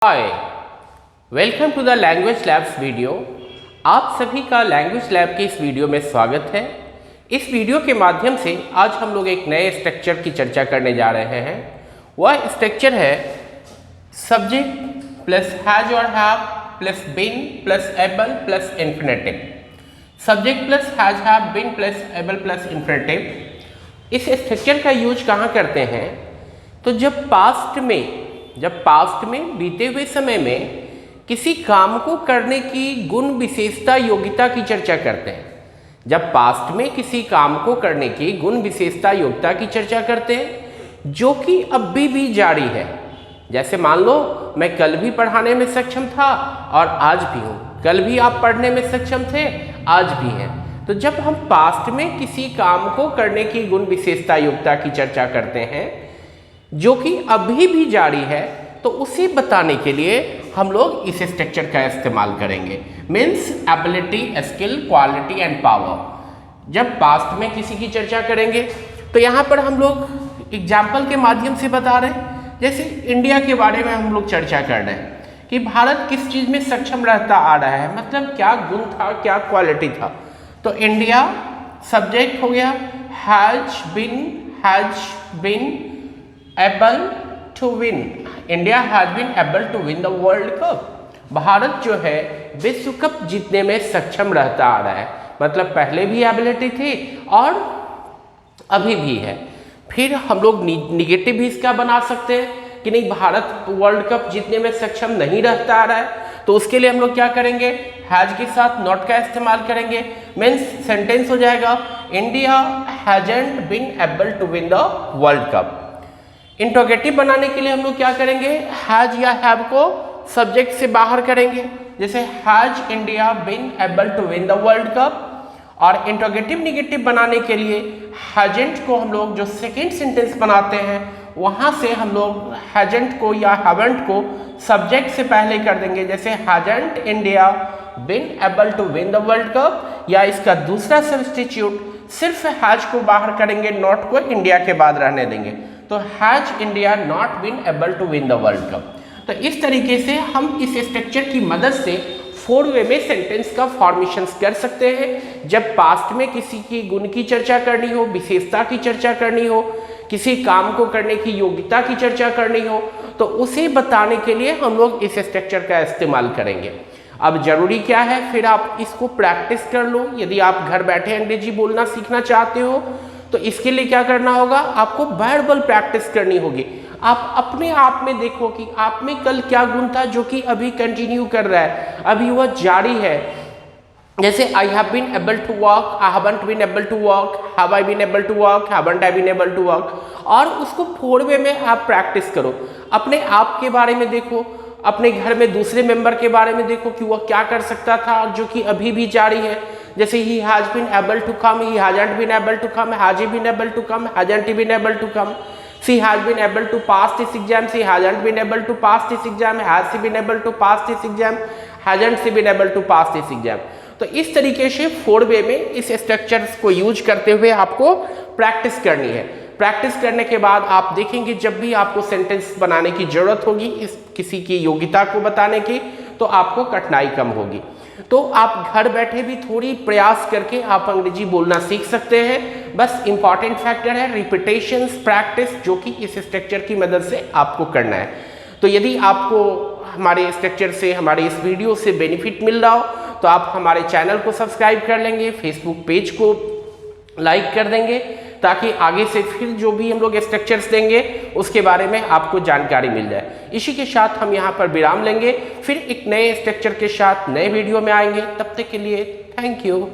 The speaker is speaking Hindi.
Hi, welcome to the language labs video. आप सभी का लैंग्वेज लैब के इस वीडियो में स्वागत है। इस वीडियो के माध्यम से आज हम लोग एक नए स्ट्रक्चर की चर्चा करने जा रहे हैं। वह स्ट्रक्चर है सब्जेक्ट प्लस हैज और have plus been plus able plus infinitive. Subject plus has have been plus able plus infinitive. इस स्ट्रक्चर का यूज कहाँ करते हैं? तो जब पास्ट में बीते हुए समय में किसी काम को करने की गुण विशेषता योग्यता की चर्चा करते हैं। जब पास्ट में किसी काम को करने की गुण विशेषता योग्यता की चर्चा करते हैं जो कि अभी भी जारी है। जैसे मान लो मैं कल भी पढ़ाने में सक्षम था और आज भी हूँ। कल भी आप पढ़ने में सक्षम थे, आज भी हैं। तो जब हम पास्ट में किसी काम को करने की गुण विशेषता योग्यता की चर्चा करते हैं जो कि अभी भी जारी है, तो उसे बताने के लिए हम लोग इस स्ट्रक्चर का इस्तेमाल करेंगे। Means ability, skill, quality and power. जब पास्ट में किसी की चर्चा करेंगे तो यहाँ पर हम लोग एग्जाम्पल के माध्यम से बता रहे हैं। जैसे इंडिया के बारे में हम लोग चर्चा कर रहे हैं कि भारत किस चीज़ में सक्षम रहता आ रहा है, मतलब क्या गुण था, क्या क्वालिटी था। तो इंडिया सब्जेक्ट हो गया, has been able to win. India has been able to win the World Cup. Bharat जो है विश्व कप जीतने में सक्षम रहता आ रहा है, मतलब पहले भी एबिलिटी थी और अभी भी है। फिर हम लोग निगेटिव भी इसका बना सकते हैं कि नहीं, भारत वर्ल्ड कप जीतने में सक्षम नहीं रहता आ रहा है। तो उसके लिए हम लोग क्या करेंगे, हैज के साथ नॉट का इस्तेमाल करेंगे। मीन्स सेंटेंस हो जाएगा India hasn't been able to win the World Cup. Interrogative बनाने के लिए हम लोग क्या करेंगे, हैज या हैव को सब्जेक्ट से बाहर करेंगे। जैसे has India been able to win the World Cup. और इंट्रोगेटिव निगेटिव बनाने के लिए हैजेंट को हम लोग जो सेकेंड सेंटेंस बनाते हैं वहाँ से हम लोग हैजेंट को या हैवंट को सब्जेक्ट से पहले कर देंगे। जैसे hasn't India been able to win the World Cup, या इसका दूसरा सब्स्टिट्यूट सिर्फ हैज को बाहर करेंगे, नॉट को इंडिया के बाद रहने देंगे। तो has India not been able to win the World Cup. तो इस तरीके से हम इस स्ट्रक्चर की मदद से 4 वे में सेंटेंस का फॉर्मेशन कर सकते हैं। जब पास्ट में किसी की गुण की चर्चा करनी हो, विशेषता की चर्चा करनी हो, किसी काम को करने की योग्यता की चर्चा करनी हो, तो उसे बताने के लिए हम लोग इस स्ट्रक्चर का इस्तेमाल करेंगे। अब जरूरी क्या है, फिर आप इसको प्रैक्टिस कर लो। यदि आप घर बैठे अंग्रेजी बोलना सीखना चाहते हो तो इसके लिए क्या करना होगा, आपको वर्बल प्रैक्टिस करनी होगी। आप अपने आप में देखो कि आप में कल क्या गुण था जो कि अभी कंटिन्यू कर रहा है, अभी वह जारी है। जैसे I have been able to walk, I haven't been able to walk, have I been able to walk, haven't I been able to walk. और उसको 4 वे में आप प्रैक्टिस करो। अपने आप के बारे में देखो, अपने घर में दूसरे मेंबर के बारे में देखो कि वह क्या कर सकता था और जो कि अभी भी जारी है। जैसे he has been able to come, he hasn't been able to come, has he been able to come, hasn't he been able to come. She has been able to pass this exam, she hasn't been able to pass this exam, has she been able to pass this exam, hasn't she been able to pass this exam. तो इस तरीके से 4 वे में इस स्ट्रक्चर्स को यूज करते हुए आपको प्रैक्टिस करनी है। प्रैक्टिस करने के बाद आप देखेंगे जब भी आपको सेंटेंस बनाने की जरूरत होगी इस किसी की योग्यता को बताने की, तो आपको कठिनाई कम होगी। तो आप घर बैठे भी थोड़ी प्रयास करके आप अंग्रेजी बोलना सीख सकते हैं। बस इंपॉर्टेंट फैक्टर है रिपीटेशंस, प्रैक्टिस, जो कि इस स्ट्रक्चर की मदद से आपको करना है। तो यदि आपको हमारे स्ट्रक्चर से, हमारे इस वीडियो से बेनिफिट मिल रहा हो तो आप हमारे चैनल को सब्सक्राइब कर लेंगे, फेसबुक पेज को लाइक कर देंगे, ताकि आगे से फिर जो भी हम लोग स्ट्रक्चर्स देंगे उसके बारे में आपको जानकारी मिल जाए। इसी के साथ हम यहाँ पर विराम लेंगे, फिर एक नए स्ट्रक्चर के साथ नए वीडियो में आएंगे। तब तक के लिए थैंक यू।